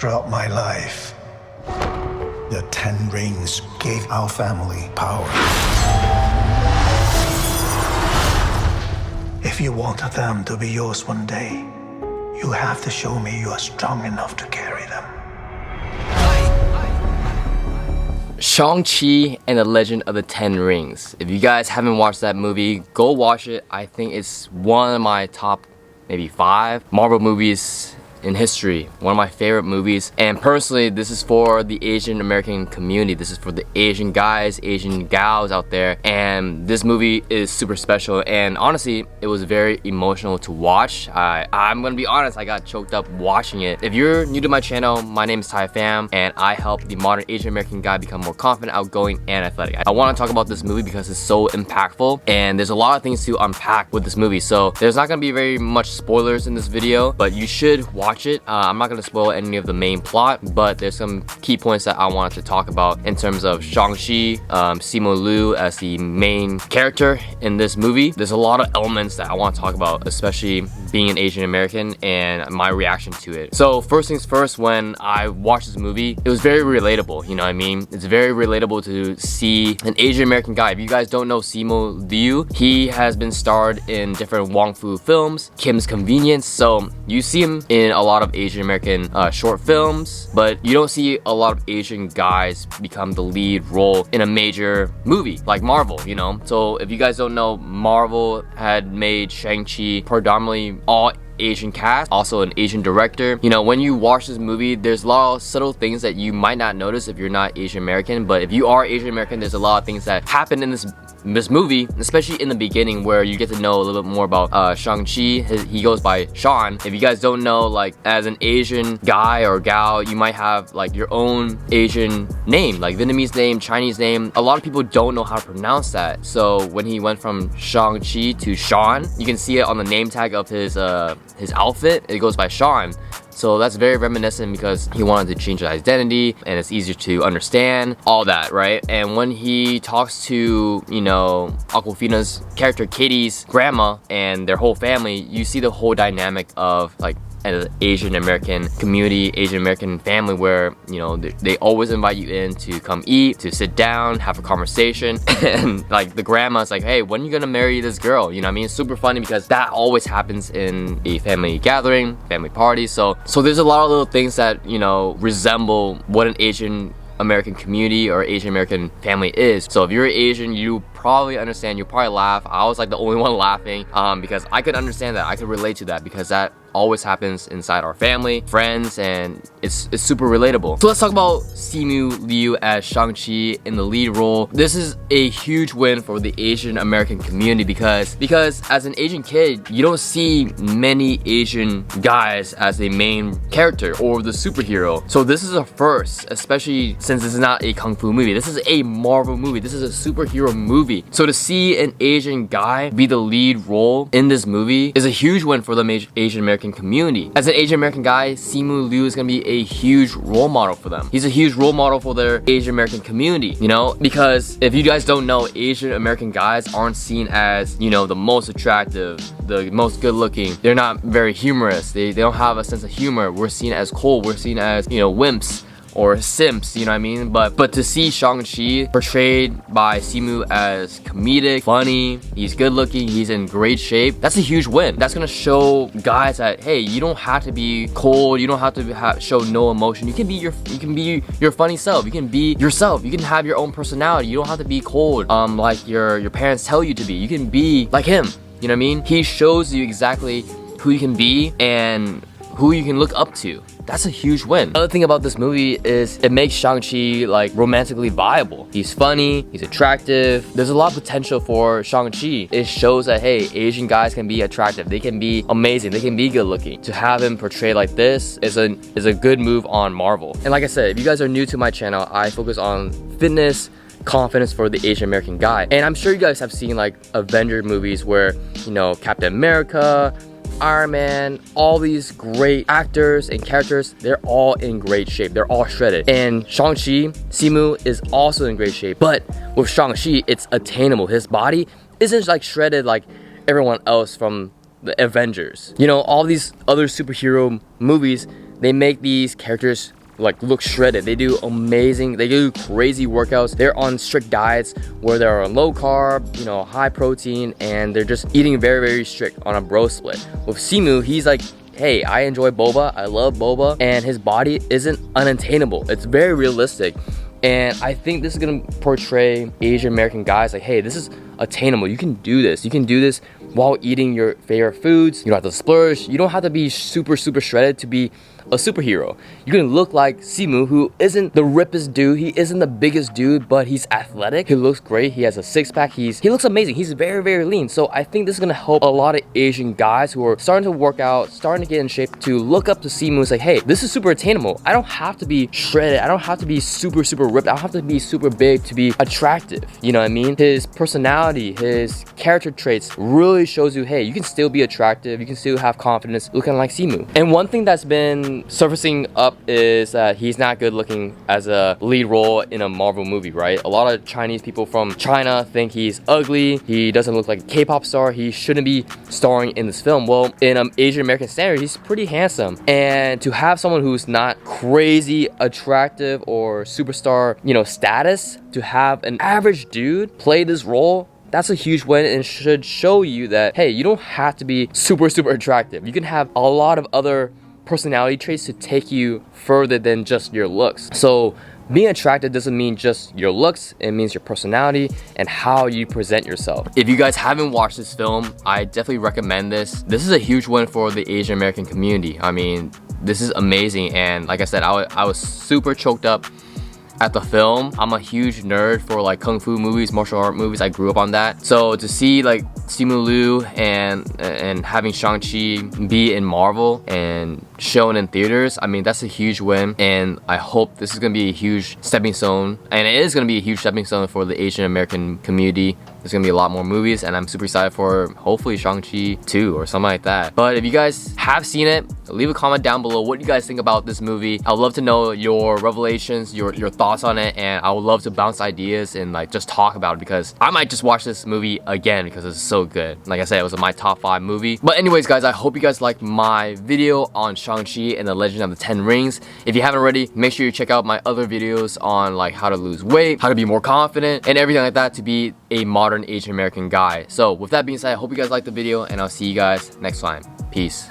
Throughout my life, the 10 rings gave our family power. If you want them to be yours one day, you have to show me you are strong enough to carry them. Shang-Chi and the Legend of the Ten Rings. If you guys haven't watched that movie, go watch it. I think it's one of my top maybe 5 Marvel movies in history. One of my favorite movies. And personally, this is for the Asian American community. This is for the Asian guys, Asian gals out there. And this movie is super special. And honestly, it was very emotional to watch. I'm gonna be honest, I got choked up watching it. If you're new to my channel, my name is Tai Pham, and I help the modern Asian American guy become more confident, outgoing, and athletic. I wanna talk about this movie because it's so impactful. And there's a lot of things to unpack with this movie. So there's not gonna be very much spoilers in this video, but you should watch it. I'm not gonna spoil any of the main plot, but there's some key points that I wanted to talk about in terms of Shang-Chi, Simu Liu as the main character in this movie. There's a lot of elements that I want to talk about, especially being an Asian American and my reaction to it. So first things first, when I watched this movie, it was very relatable, you know what I mean? It's very relatable to see an Asian American guy. If you guys don't know Simu Liu, he has been starred in different Wong Fu films, Kim's Convenience, so you see him in a lot of Asian American short films, but you don't see a lot of Asian guys become the lead role in a major movie like Marvel, you know? So if you guys don't know, Marvel had made Shang-Chi predominantly all Asian cast, also an Asian director. You know, when you watch this movie, there's a lot of subtle things that you might not notice if you're not Asian American, but if you are Asian American, there's a lot of things that happen in this movie, especially in the beginning where you get to know a little bit more about Shang-Chi. He goes by Sean. If you guys don't know, like as an Asian guy or gal, you might have like your own Asian name, like Vietnamese name, Chinese name. A lot of people don't know how to pronounce that. So when he went from Shang-Chi to Sean, you can see it on the name tag of his outfit. It goes by Sean. So that's very reminiscent because he wanted to change his identity and it's easier to understand, all that, right? And when he talks to, you know, Awkwafina's character, Katie's grandma and their whole family, you see the whole dynamic of like an Asian American community, Asian American family where, you know, they always invite you in to come eat, to sit down, have a conversation. And like the grandma's like, hey, when are you gonna marry this girl? You know what I mean? It's super funny because that always happens in a family gathering, family party. So there's a lot of little things that, you know, resemble what an Asian American community or Asian American family is. So if you're Asian, you probably understand, you probably laugh. I was like the only one laughing because I could understand that, I could relate to that because that always happens inside our family, friends, and it's super relatable. So let's talk about Simu Liu as Shang-Chi in the lead role. This is a huge win for the Asian American community because as an Asian kid, you don't see many Asian guys as a main character or the superhero. So this is a first, especially since this is not a Kung Fu movie. This is a Marvel movie. This is a superhero movie. So to see an Asian guy be the lead role in this movie is a huge win for the Asian American community. As an Asian American guy, Simu Liu is gonna be a huge role model for them. He's a huge role model for their Asian American community, you know, because if you guys don't know, Asian American guys aren't seen as, you know, the most attractive, the most good looking. They're not very humorous. They don't have a sense of humor. We're seen as cold. We're seen as, you know, wimps or simps, you know what I mean? But to see Shang-Chi portrayed by Simu as comedic, funny, he's good looking, he's in great shape, that's a huge win. That's gonna show guys that, hey, you don't have to be cold, you don't have to show no emotion. You can be your funny self, you can be yourself, you can have your own personality. You don't have to be cold like your parents tell you to be. You can be like him, you know what I mean? He shows you exactly who you can be and who you can look up to. That's a huge win. Another thing about this movie is it makes Shang-Chi like romantically viable. He's funny, he's attractive. There's a lot of potential for Shang-Chi. It shows that, hey, Asian guys can be attractive. They can be amazing. They can be good looking. To have him portrayed like this is a good move on Marvel. And like I said, if you guys are new to my channel, I focus on fitness, confidence for the Asian American guy. And I'm sure you guys have seen like Avenger movies where, you know, Captain America, Iron Man, all these great actors and characters, they're all in great shape. They're all shredded. And Shang-Chi, Simu is also in great shape. But with Shang-Chi, it's attainable. His body isn't like shredded like everyone else from the Avengers. You know, all these other superhero movies, they make these characters like look shredded. They do amazing, they do crazy workouts. They're on strict diets where they're on low carb, you know, high protein, and they're just eating very strict on a bro split. With Simu, he's like, hey, I enjoy boba, I love boba, and his body isn't unattainable. It's very realistic. And I think this is gonna portray Asian American guys like, hey, this is attainable. You can do this. You can do this while eating your favorite foods. You don't have to splurge. You don't have to be super shredded to be a superhero. You can look like Simu, who isn't the rippest dude. He isn't the biggest dude, but he's athletic. He looks great. He has a six-pack. He looks amazing. He's very lean. So I think this is gonna help a lot of Asian guys who are starting to work out, starting to get in shape, to look up to Simu and say, hey, this is super attainable. I don't have to be shredded. I don't have to be super ripped. I don't have to be super big to be attractive. You know what I mean? His personality, his character traits really shows you, hey, you can still be attractive. You can still have confidence looking like Simu. And one thing that's been surfacing up is that he's not good looking as a lead role in a Marvel movie, right? A lot of Chinese people from China think he's ugly. He doesn't look like a K-pop star. He shouldn't be starring in this film. Well, in Asian American standard, he's pretty handsome. And to have someone who's not crazy attractive or superstar, you know, status, to have an average dude play this role, that's a huge win, and should show you that, hey, you don't have to be super attractive. You can have a lot of other personality traits to take you further than just your looks. So being attractive doesn't mean just your looks, it means your personality and how you present yourself. If you guys haven't watched this film, I definitely recommend this. This is a huge win for the Asian American community. I mean, this is amazing, and like I said, I was super choked up at the film. I'm a huge nerd for like kung fu movies, martial art movies. I grew up on that. So to see like Simu Liu and having Shang-Chi be in Marvel and shown in theaters, I mean, that's a huge win, and I hope this is gonna be a huge stepping stone, and it is gonna be a huge stepping stone for the Asian American community. There's gonna be a lot more movies, and I'm super excited for hopefully Shang-Chi 2 or something like that. But if you guys have seen it, leave a comment down below what you guys think about this movie. I'd love to know your revelations, your thoughts on it, and I would love to bounce ideas and like just talk about it, because I might just watch this movie again because it's so good. Like I said, it was my top 5 movie. But anyways guys, I hope you guys liked my video on Shang-Chi and the Legend of the Ten Rings. If you haven't already, make sure you check out my other videos on like how to lose weight, how to be more confident, and everything like that to be a modern Asian American guy. So with that being said, I hope you guys liked the video, and I'll see you guys next time. Peace.